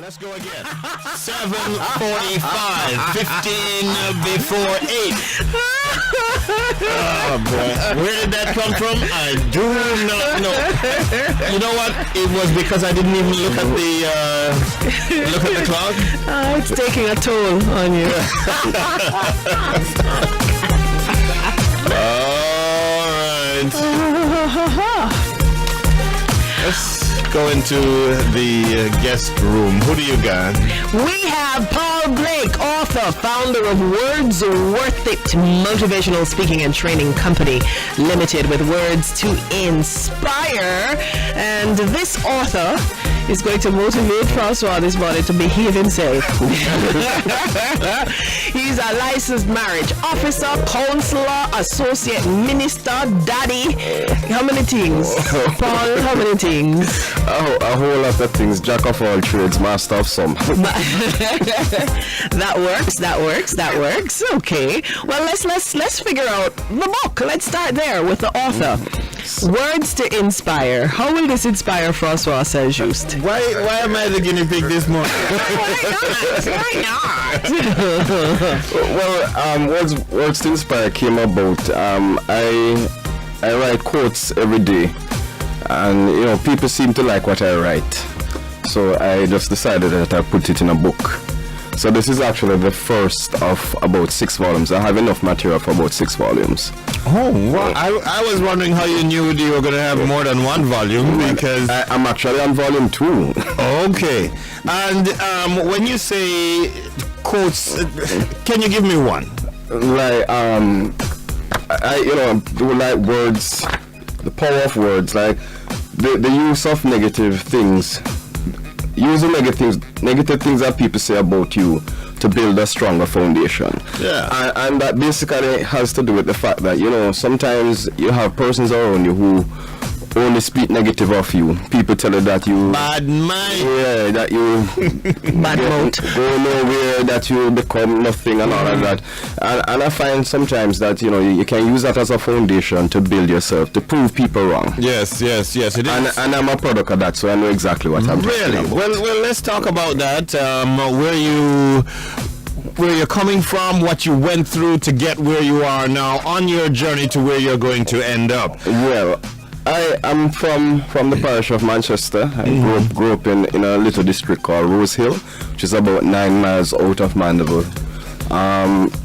Let's go again. 7:45, 15 before 8. Oh, boy. Where did that come from? I do not know. You know what? It was because I didn't even look at the clock. It's taking a toll on you. All right. Let's go into the guest room. Who do you got? We have Paul Blake, author, founder of Words Worth It Motivational Speaking and Training Company Limited, with words to inspire. And this author is going to motivate Francois this morning to behave himself. He's a licensed marriage officer, counselor, associate minister, daddy. How many things? Paul, how many things? Oh, a whole lot of things. Jack of all trades, master of some. That works. Okay. Well, let's figure out the book. Let's start there with the author. Words to inspire. How will this inspire Francois Saint-Just? Why am I the guinea pig this morning? Why not? Well, Words to Inspire came about. I write quotes every day, and people seem to like what I write, so I just decided that I put it in a book. So this is actually the first of about 6 volumes. I have enough material for about 6 volumes. Oh, wow. I was wondering how you knew you were going to have more than one volume, because I'm actually on volume 2. Okay. And when you say quotes, can you give me one? Like I do like words, the power of words, like the use of negative things. Using negative things that people say about you to build a stronger foundation. Yeah. And that basically has to do with the fact that, sometimes you have persons around you who only speak negative of you. People tell you that you... Bad mind. Yeah, that you... Bad mouth. Go nowhere, that you become nothing and all of that. And I find sometimes that, you can use that as a foundation to build yourself, to prove people wrong. Yes, it is. And I'm a product of that, so I know exactly what I'm talking about. Well, let's talk about that. Where you're coming from, what you went through to get where you are now on your journey to where you're going to end up. Well, I am from the parish of Manchester. I grew up in a little district called Rose Hill, which is about 9 miles out of Mandeville.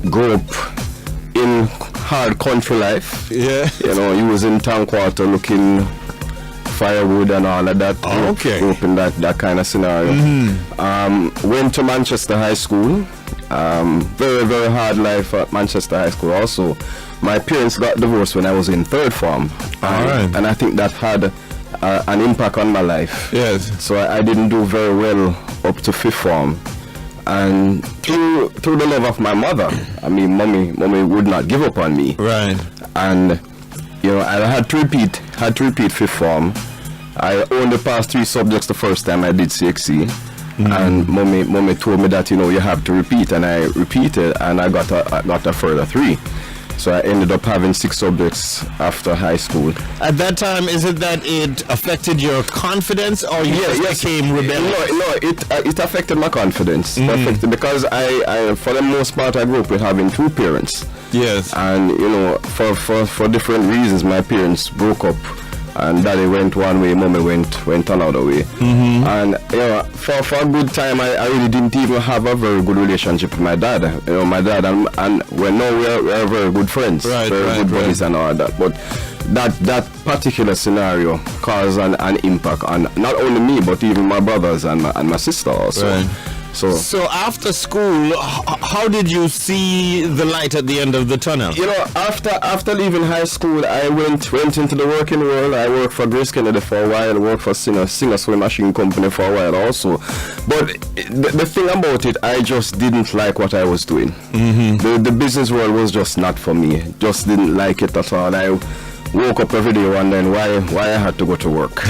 Grew up in hard country life. Yeah. You was in town quarter looking firewood and all of that. Okay. Grew up in that kind of scenario. Went to Manchester High School. Very, very hard life at Manchester High School also. My parents got divorced when I was in 3rd form. And I think that had an impact on my life. Yes. So I didn't do very well up to 5th form. And through the love of my mother, mommy would not give up on me. Right. And I had to repeat 5th form. I only passed 3 subjects the first time I did CXC. And mommy told me that you have to repeat, and I repeated, and I got a further 3. So I ended up having 6 subjects after high school. At that time, is it that it affected your confidence, or you became rebellious? No, it affected my confidence. Because I for the most part, I grew up with having 2 parents. Yes. And for different reasons, my parents broke up. And daddy went one way, mommy went another way. And for a good time, I really didn't even have a very good relationship with my dad. My dad and we're very good friends, very good buddies and all that. But that particular scenario caused an impact on not only me, but even my brothers and my sister also. Right. So after school, how did you see the light at the end of the tunnel? After leaving high school, I went into the working world. I worked for Grace Kennedy for a while. I worked for Singer Sewing Machine Company for a while also. But the thing about it, I just didn't like what I was doing. The business world was just not for me. Just didn't like it at all. I woke up every day wondering why I had to go to work.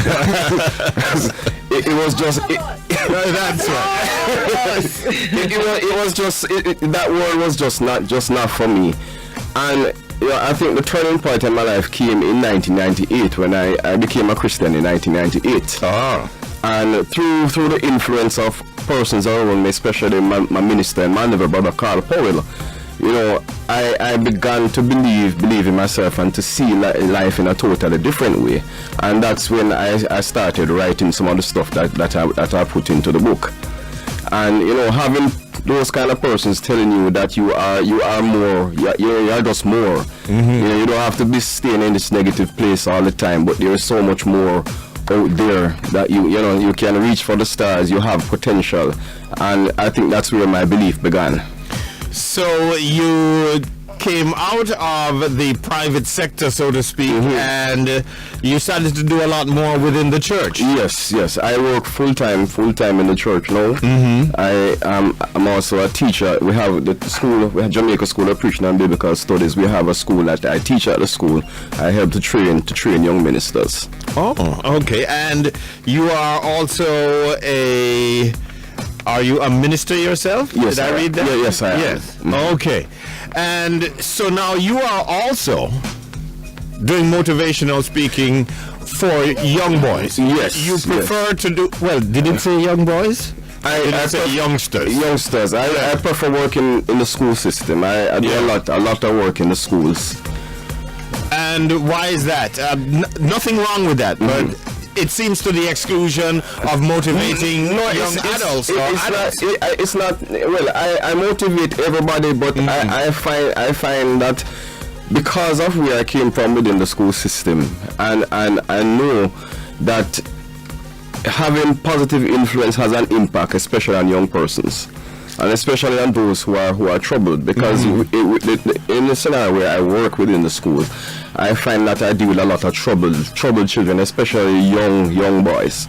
It was just... That's right. It was just... that world was just not for me. And I think the turning point in my life came in 1998 when I became a Christian in 1998. Ah. And through the influence of persons around me, especially my minister and my little brother Carl Powell, you know, I began to believe in myself and to see life in a totally different way. And that's when I started writing some of the stuff that I put into the book. And, you know, having those kind of persons telling you that you are more, you're just more. You know, you don't have to be staying in this negative place all the time, but there is so much more out there that you can reach for the stars. You have potential, and I think that's where my belief began. So you came out of the private sector, so to speak, and you started to do a lot more within the church. Yes. I work full time in the church now. I'm also a teacher. We have the school, we have Jamaica School of Preaching and Biblical Studies. We have a school that I teach at the school. I help to train young ministers. Oh, okay. And you are also Are you a minister yourself? Yes. Did I read that? Yeah, yes, I am. Yes. Okay. And so now you are also doing motivational speaking for young boys. Yes. You prefer to do, well, did it say young boys? I say youngsters. Youngsters. I prefer working in the school system. I do a lot of work in the schools. And why is that? Nothing wrong with that, but it seems to the exclusion of motivating young adults. It's not. Well, I motivate everybody, but I find that because of where I came from within the school system, and I know that having positive influence has an impact, especially on young persons, and especially on those who are troubled. Because in the scenario where I work within the school, I find that I deal with a lot of troubled children, especially young boys.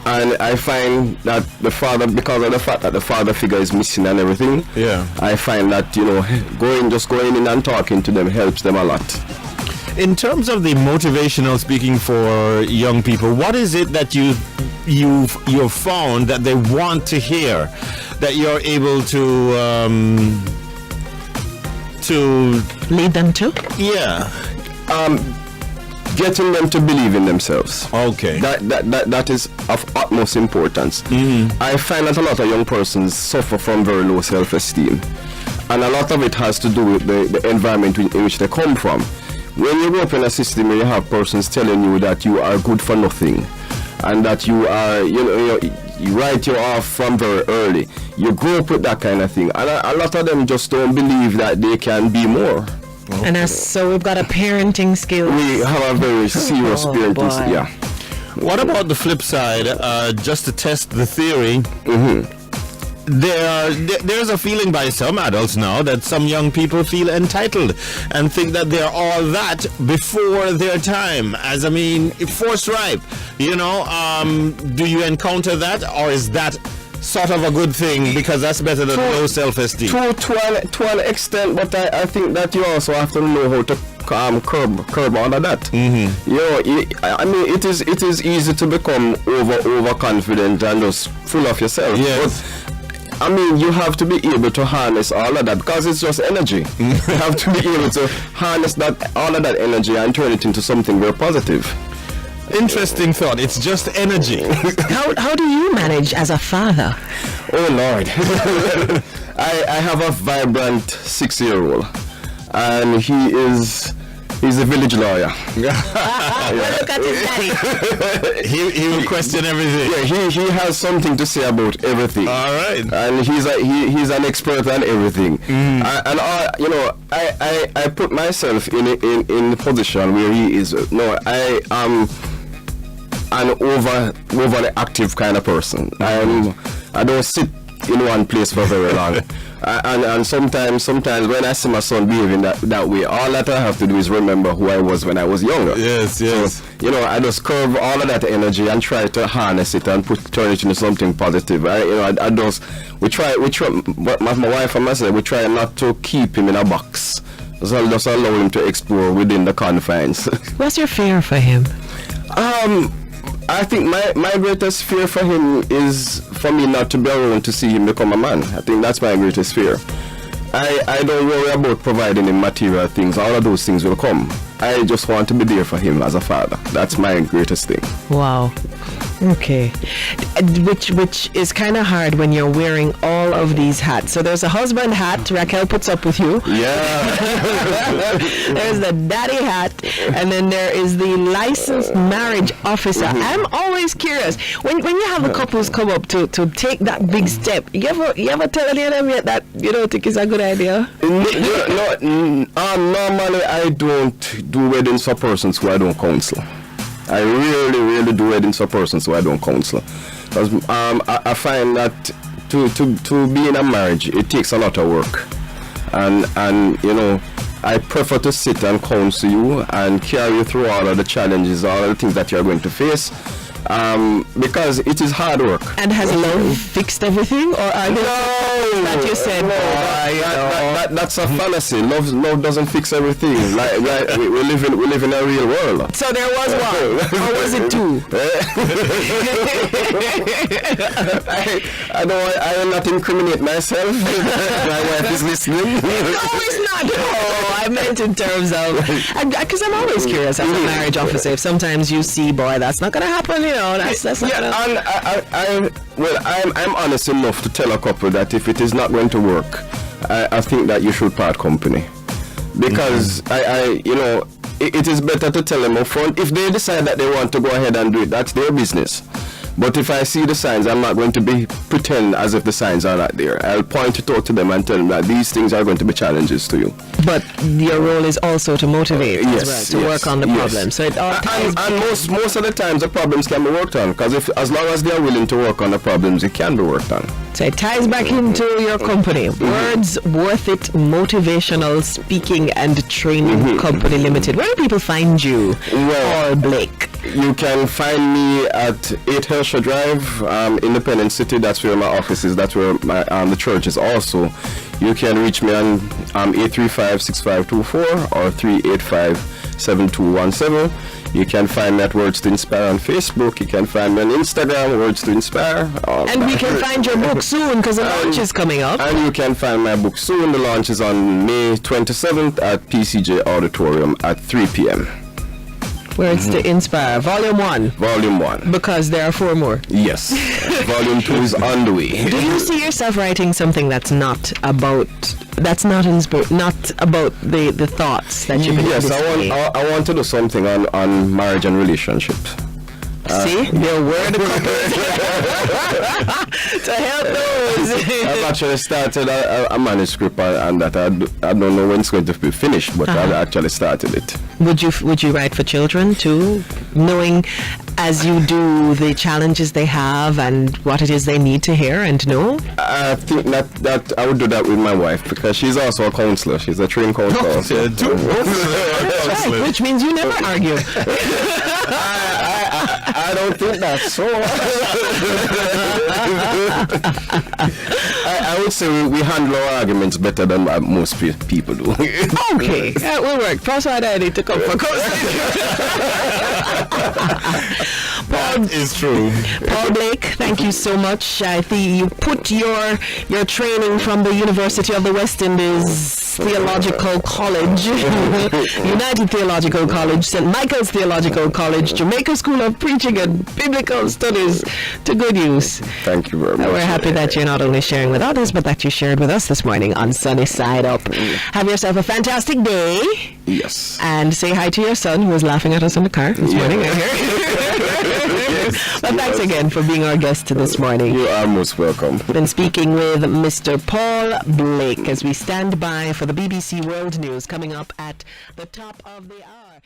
And I find that the father, because of the fact that the father figure is missing and everything, I find that, you know, going in and talking to them helps them a lot. In terms of the motivational speaking for young people, what is it that you've found that they want to hear, that you're able to lead them to? Yeah. Getting them to believe in themselves. Okay. That is of utmost importance. I find that a lot of young persons suffer from very low self-esteem, and a lot of it has to do with the environment in which they come from. When you grow up in a system where you have persons telling you that you are good for nothing, and that you are, you write you off from very early, you grow up with that kind of thing, and a lot of them just don't believe that they can be more. Okay. And so we've got a parenting skill. We have a very serious parenting skill. Yeah. What about the flip side? Just to test the theory. There's a feeling by some adults now that some young people feel entitled and think that they're all that before their time, as force ripe. Do you encounter that, or is that sort of a good thing because that's better than low self-esteem? To an extent, but I think that you also have to know how to curb all of that. It is easy to become overconfident and just full of yourself. Yes. But you have to be able to harness all of that, because it's just energy. You have to be able to harness all of that energy and turn it into something very positive. Interesting thought. It's just energy. How do you manage as a father? Oh Lord. I have a vibrant 6-year-old, and he's a village lawyer. Look at his daddy. He will question everything. Yeah, he has something to say about everything. All right. And he's an expert on everything. I put myself in the position where he is. No, I am an overly active kind of person. I don't sit in one place for very long. And sometimes when I see my son behaving that way, all that I have to do is remember who I was when I was younger. Yes. So, I just curve all of that energy and try to harness it and turn it into something positive. We try, my wife and myself, we try not to keep him in a box. So just allow him to explore within the confines. What's your fear for him? I think my greatest fear for him is for me not to be around to see him become a man. I think that's my greatest fear. I don't worry about providing him material things. All of those things will come. I just want to be there for him as a father. That's my greatest thing. Wow. Okay. Which is kind of hard when you're wearing all of these hats. So there's a husband hat, Raquel puts up with you. Yeah. There's the daddy hat, and then there is the licensed marriage officer. I'm always curious when you have the couples come up to take that big step. You ever tell any of them yet that you don't think it's a good idea? Normally I don't do weddings for persons who I don't counsel. I really do weddings for persons who I don't counsel, because I find that to be in a marriage, it takes a lot of work, and I prefer to sit and counsel you and carry you through all of the challenges, all of the things that you're going to face, because it is hard work. And has love fixed everything, or are there that you said? That's a fallacy. Love doesn't fix everything. Like we live in a real world. So there was one, or was it two? I will not incriminate myself. My wife is listening. No, it's not. No, I meant in terms of, because I'm always curious as a marriage officer. If sometimes you see, boy, that's not going to happen. That's not gonna... I'm honest enough to tell a couple that if it is not going to work, I think that you should part company, because it is better to tell them up front. If they decide that they want to go ahead and do it, that's their business. But if I see the signs, I'm not going to pretend as if the signs are not there. I'll point it out to them and tell them that these things are going to be challenges to you. But your role is also to motivate as well, to work on the problem. So it all ties and most of the times the problems can be worked on, because as long as they are willing to work on the problems, it can be worked on. So it ties back into your company, Words Worth It Motivational Speaking and Training Company Limited. Where do people find you, Paul Blake? You can find me at 8 Hillshire Drive, Independent City. That's where my office is. That's where the church is also. You can reach me on 835-6524 or 385-7217. You can find me at Words to Inspire on Facebook. You can find me on Instagram, Words to Inspire. And we can find your book soon, because the launch is coming up. And you can find my book soon. The launch is on May 27th at PCJ Auditorium at 3 p.m. Words to Inspire, Volume 1. Volume 1. Because there are 4 more. Yes. Volume 2 is on the way. Do you see yourself writing something that's not about the thoughts that you've been Yes, I want to do something on marriage and relationships. See, your word to help those. I've actually started a manuscript on that. I don't know when it's going to be finished, but I've actually started it. Would you write for children too, knowing as you do the challenges they have and what it is they need to hear and know? I think that I would do that with my wife, because she's also a counselor. She's a trained counselor. That's right, which means you never argue. I don't think that's so. I would say we handle our arguments better than most people do. Okay, that will work. Prosper, I need to come for That is true. Paul Blake, thank you so much. I think you put your training from the University of the West Indies Theological College, United Theological College, St. Michael's Theological College, Jamaica School of Preaching and Biblical Studies to good use. Thank you very much. We're happy that you're not only sharing with others, but that you shared with us this morning on Sunny Side Up. Have yourself a fantastic day. Yes. And say hi to your son, who was laughing at us in the car this morning, I hear. But thanks again for being our guest this morning. You are most welcome. Been speaking with Mr. Paul Blake as we stand by for the BBC World News coming up at the top of the hour.